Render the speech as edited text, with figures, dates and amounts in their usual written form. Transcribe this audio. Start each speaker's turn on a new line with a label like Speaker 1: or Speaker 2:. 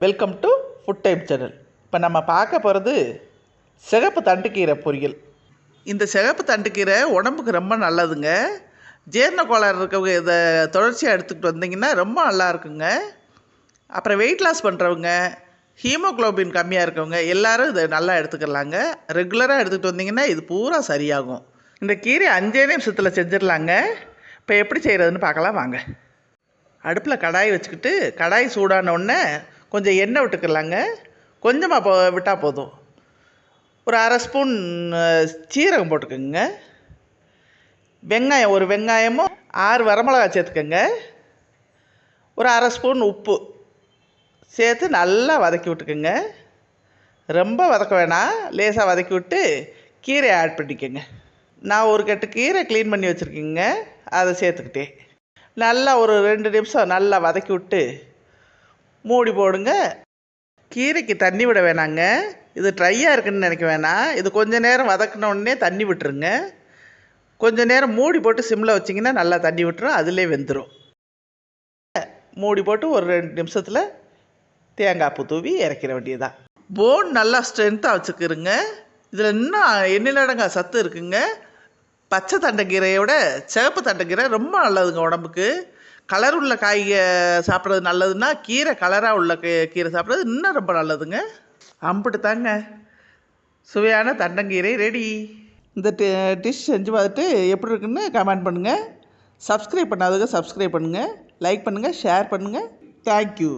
Speaker 1: Welcome to food time channel. இப்போ நம்ம பார்க்க போகிறது சிகப்பு தண்டுக்கீரை பொரியல். இந்த சிகப்பு தண்டுக்கீரை உடம்புக்கு ரொம்ப நல்லதுங்க. ஜீரண கோளாறு இருக்கவங்க இதை தொடர்ச்சியாக எடுத்துக்கிட்டு வந்தீங்கன்னா ரொம்ப நல்லா இருக்குங்க. அப்புறம் வெயிட் லாஸ் பண்ணுறவங்க, ஹீமோக்ளோபின் கம்மியாக இருக்கவங்க எல்லோரும் இதை நல்லா எடுத்துக்கலாங்க. ரெகுலராக எடுத்துகிட்டு வந்தீங்கன்னா இது பூரா சரியாகும். இந்த கீரை 5 நிமிஷத்தில் செஞ்சிடலாங்க. இப்போ எப்படி செய்கிறதுன்னு பார்க்கலாம் வாங்க. அடுப்பில் கடாய் வச்சுக்கிட்டு கடாய் சூடான உடனே கொஞ்சம் எண்ணெய் விட்டுக்கலாங்க. கொஞ்சமாக விட்டால் போதும். ஒரு 1/2 ஸ்பூன் சீரகம் போட்டுக்கோங்க. வெங்காயம், ஒரு வெங்காயமும் 6 வரமிளகாய் சேர்த்துக்கோங்க. ஒரு 1/2 ஸ்பூன் உப்பு சேர்த்து நல்லா வதக்கி விட்டுக்குங்க. ரொம்ப வதக்க வேணாம், லேசாக வதக்கி விட்டு கீரையை ஆட் பண்ணிக்கோங்க. நான் ஒரு கட்டு கீரை க்ளீன் பண்ணி வச்சுருக்கேங்க, அதை சேர்த்துக்கிட்டேன். நல்லா ஒரு 2 நிமிஷம் நல்லா வதக்கி விட்டு மூடி போடுங்க. கீரைக்கு தண்ணி விட வேணாங்க. இது ட்ரையாக இருக்குதுன்னு நினைக்க வேணாம். இது கொஞ்சம் நேரம் வதக்கினோடனே தண்ணி விட்டுருங்க. கொஞ்சம் நேரம் மூடி போட்டு சிம்மில் வச்சிங்கன்னா நல்லா தண்ணி விட்டுரும், அதிலே வெந்துடும். மூடி போட்டு ஒரு 2 நிமிஷத்தில் தேங்காய் பூ தூவி இறக்கிற வேண்டியதான். போன் நல்லா ஸ்ட்ரென்த்தாக வச்சுக்கிறங்க. இதில் இன்னும் எண்ணிலடங்கா சத்து இருக்குங்க. பச்சை தண்டைக்கீரையோட சிவப்பு தண்டைக்கீரை ரொம்ப நல்லதுங்க உடம்புக்கு. கலர் உள்ள காய்க சாப்பிட்றது நல்லதுன்னா கீரை கலராக உள்ள கீரை சாப்பிட்றது இன்னும் ரொம்ப நல்லதுங்க. அம்பிட்டு தாங்க, சுவையான தண்டங்கீரை ரெடி. இந்த டிஷ் செஞ்சு பார்த்துட்டு எப்படி இருக்குன்னு கமெண்ட் பண்ணுங்கள். சப்ஸ்கிரைப் பண்ணாதவங்க சப்ஸ்கிரைப் பண்ணுங்கள், லைக் பண்ணுங்கள், ஷேர் பண்ணுங்கள். தேங்க்யூ.